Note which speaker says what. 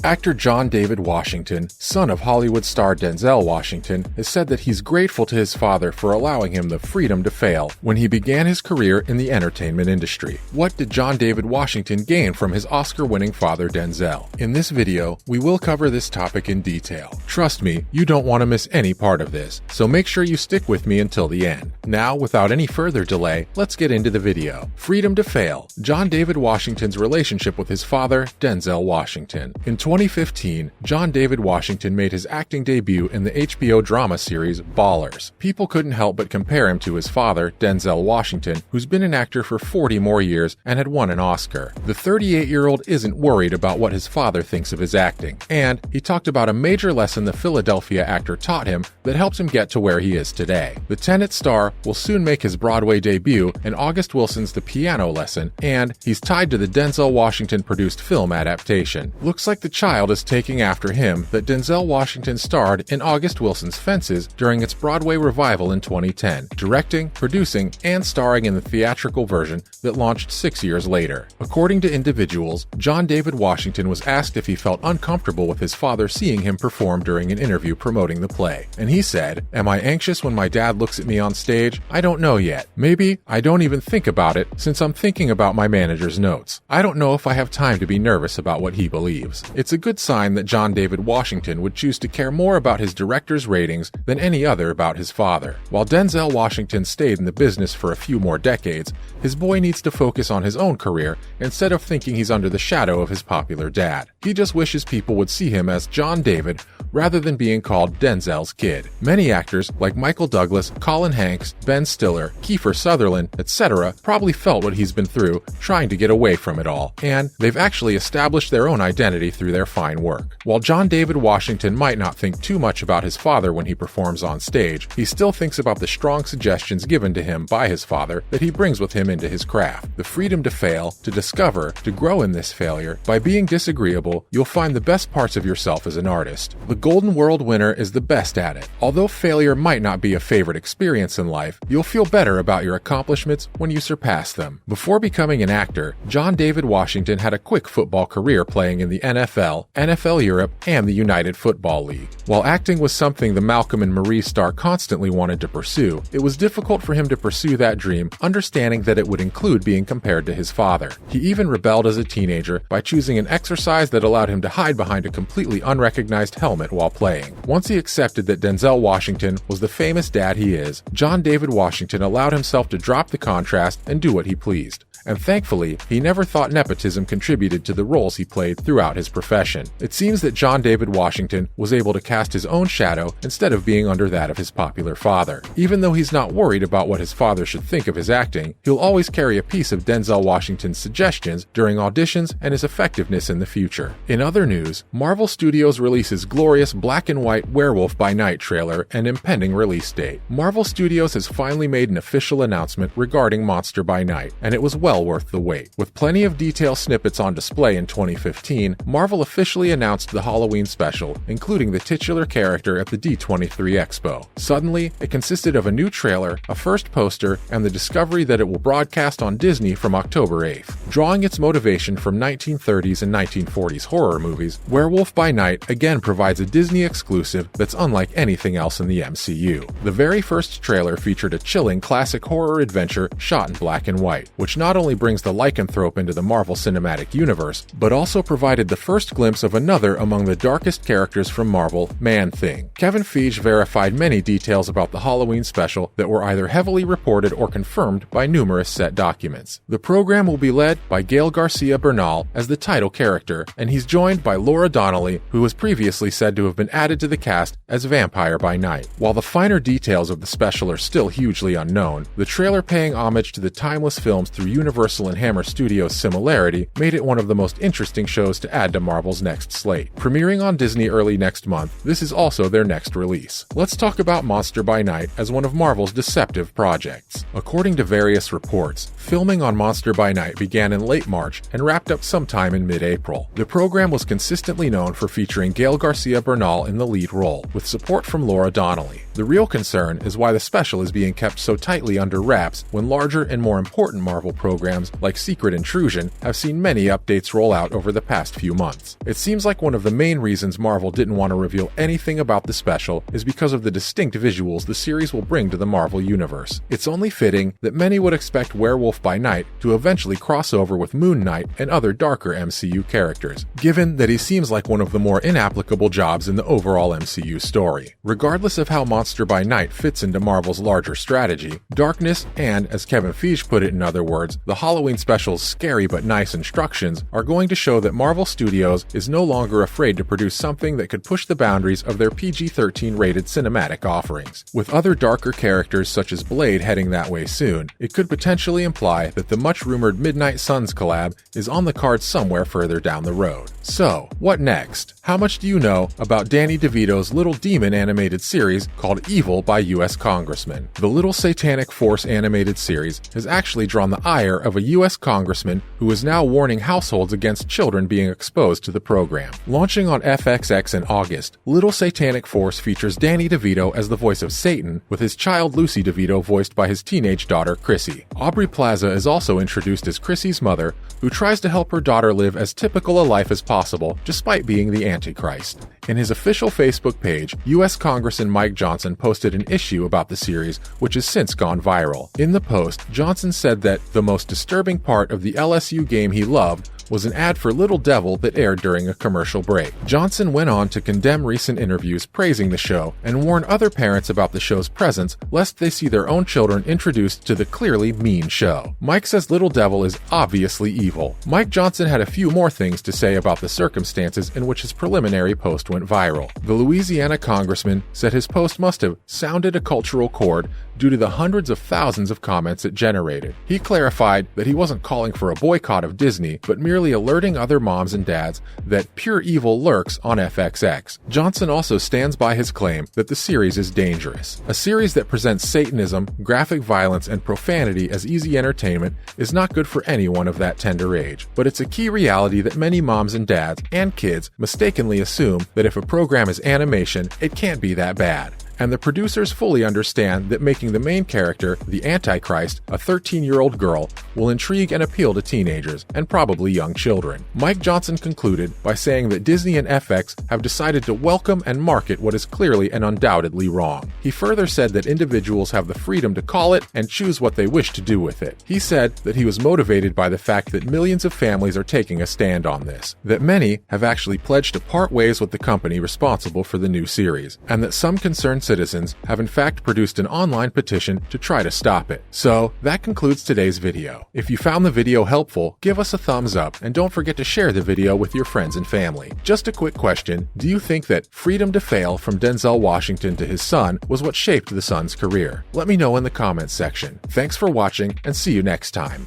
Speaker 1: Actor John David Washington, son of Hollywood star Denzel Washington, has said that he's grateful to his father for allowing him the freedom to fail when he began his career in the entertainment industry. What did John David Washington gain from his Oscar-winning father Denzel? In this video, we will cover this topic in detail. Trust me, you don't want to miss any part of this, so make sure you stick with me until the end. Now, without any further delay, let's get into the video. Freedom to fail. John David Washington's relationship with his father, Denzel Washington. In 2015, John David Washington made his acting debut in the HBO drama series Ballers. People couldn't help but compare him to his father, Denzel Washington, who's been an actor for 40 more years and had won an Oscar. The 38-year-old isn't worried about what his father thinks of his acting, and he talked about a major lesson the Philadelphia actor taught him that helped him get to where he is today. The Tenet star will soon make his Broadway debut in August Wilson's The Piano Lesson, and he's tied to the Denzel Washington-produced film adaptation. Looks like the child is taking after him that Denzel Washington starred in August Wilson's Fences during its Broadway revival in 2010, directing, producing, and starring in the theatrical version that launched 6 years later. According to individuals, John David Washington was asked if he felt uncomfortable with his father seeing him perform during an interview promoting the play, and he said, "Am I anxious when my dad looks at me on stage? I don't know yet. Maybe I don't even think about it since I'm thinking about my manager's notes. I don't know if I have time to be nervous about what he believes." It's a good sign that John David Washington would choose to care more about his director's ratings than any other about his father. While Denzel Washington stayed in the business for a few more decades, his boy needs to focus on his own career instead of thinking he's under the shadow of his popular dad. He just wishes people would see him as John David rather than being called Denzel's kid. Many actors like Michael Douglas, Colin Hanks, Ben Stiller, Kiefer Sutherland, etc. probably felt what he's been through trying to get away from it all, and they've actually established their own identity through their fine work. While John David Washington might not think too much about his father when he performs on stage, he still thinks about the strong suggestions given to him by his father that he brings with him into his craft. The freedom to fail, to discover, to grow in this failure. By being disagreeable, you'll find the best parts of yourself as an artist. The Golden World winner is the best at it. Although failure might not be a favorite experience in life, you'll feel better about your accomplishments when you surpass them. Before becoming an actor, John David Washington had a quick football career playing in the NFL, NFL Europe, and the United Football League. While acting was something the Malcolm and Marie star constantly wanted to pursue, it was difficult for him to pursue that dream, understanding that it would include being compared to his father. He even rebelled as a teenager by choosing an exercise that allowed him to hide behind a completely unrecognized helmet while playing. Once he accepted that Denzel Washington was the famous dad he is, John David Washington allowed himself to drop the contrast and do what he pleased. And thankfully, he never thought nepotism contributed to the roles he played throughout his profession. It seems that John David Washington was able to cast his own shadow instead of being under that of his popular father. Even though he's not worried about what his father should think of his acting, he'll always carry a piece of Denzel Washington's suggestions during auditions and his effectiveness in the future. In other news, Marvel Studios releases glorious black and white Werewolf by Night trailer and impending release date. Marvel Studios has finally made an official announcement regarding Monster by Night, and it was well worth the wait. With plenty of detail snippets on display in 2015, Marvel officially announced the Halloween special, including the titular character at the D23 Expo. Suddenly, it consisted of a new trailer, a first poster, and the discovery that it will broadcast on Disney from October 8th. Drawing its motivation from 1930s and 1940s horror movies, Werewolf by Night again provides a Disney exclusive that's unlike anything else in the MCU. The very first trailer featured a chilling classic horror adventure shot in black and white, which not only brings the lycanthrope into the Marvel Cinematic Universe, but also provided the first glimpse of another among the darkest characters from Marvel, Man-Thing. Kevin Feige verified many details about the Halloween special that were either heavily reported or confirmed by numerous set documents. The program will be led by Gael Garcia Bernal as the title character, and he's joined by Laura Donnelly, who was previously said to have been added to the cast as Vampire by Night. While the finer details of the special are still hugely unknown, the trailer paying homage to the timeless films through Universal and Hammer Studios' similarity made it one of the most interesting shows to add to Marvel's next slate. Premiering on Disney early next month, this is also their next release. Let's talk about Monster by Night as one of Marvel's deceptive projects. According to various reports, filming on Monster by Night began in late March and wrapped up sometime in mid-April. The program was consistently known for featuring Gael Garcia Bernal in the lead role, with support from Laura Donnelly. The real concern is why the special is being kept so tightly under wraps when larger and more important Marvel programs programs like Secret Intrusion have seen many updates roll out over the past few months. It seems like one of the main reasons Marvel didn't want to reveal anything about the special is because of the distinct visuals the series will bring to the Marvel Universe. It's only fitting that many would expect Werewolf by Night to eventually cross over with Moon Knight and other darker MCU characters, given that he seems like one of the more inapplicable jobs in the overall MCU story. Regardless of how Monster by Night fits into Marvel's larger strategy, darkness and, as Kevin Feige put it in other words, the Halloween special's scary but nice instructions are going to show that Marvel Studios is no longer afraid to produce something that could push the boundaries of their PG-13 rated cinematic offerings. With other darker characters such as Blade heading that way soon, it could potentially imply that the much-rumored Midnight Suns collab is on the cards somewhere further down the road. So, what next? How much do you know about Danny DeVito's Little Demon animated series called Evil by U.S. Congressman? The Little Satanic Force animated series has actually drawn the ire of a U.S. congressman who is now warning households against children being exposed to the program. Launching on FXX in August, Little Satanic Force features Danny DeVito as the voice of Satan, with his child Lucy DeVito voiced by his teenage daughter Chrissy. Aubrey Plaza is also introduced as Chrissy's mother, who tries to help her daughter live as typical a life as possible despite being the Antichrist. In his official Facebook page, U.S. Congressman Mike Johnson posted an issue about the series, which has since gone viral. In the post, Johnson said that the most disturbing part of the LSU game he loved was an ad for Little Devil that aired during a commercial break. Johnson went on to condemn recent interviews praising the show and warn other parents about the show's presence lest they see their own children introduced to the clearly mean show. Mike says Little Devil is obviously evil. Mike Johnson had a few more things to say about the circumstances in which his preliminary post went viral. The Louisiana congressman said his post must have sounded a cultural chord due to the hundreds of thousands of comments it generated. He clarified that he wasn't calling for a boycott of Disney, but merely alerting other moms and dads that pure evil lurks on FXX. Johnson also stands by his claim that the series is dangerous. A series that presents Satanism, graphic violence, and profanity as easy entertainment is not good for anyone of that tender age, but it's a key reality that many moms and dads and kids mistakenly assume that if a program is animation, it can't be that bad. And the producers fully understand that making the main character, the Antichrist, a 13-year-old girl, will intrigue and appeal to teenagers, and probably young children. Mike Johnson concluded by saying that Disney and FX have decided to welcome and market what is clearly and undoubtedly wrong. He further said that individuals have the freedom to call it and choose what they wish to do with it. He said that he was motivated by the fact that millions of families are taking a stand on this, that many have actually pledged to part ways with the company responsible for the new series, and that some concerned citizens have in fact produced an online petition to try to stop it. So, that concludes today's video. If you found the video helpful, give us a thumbs up and don't forget to share the video with your friends and family. Just a quick question, do you think that freedom to fail from Denzel Washington to his son was what shaped the son's career? Let me know in the comments section. Thanks for watching and see you next time.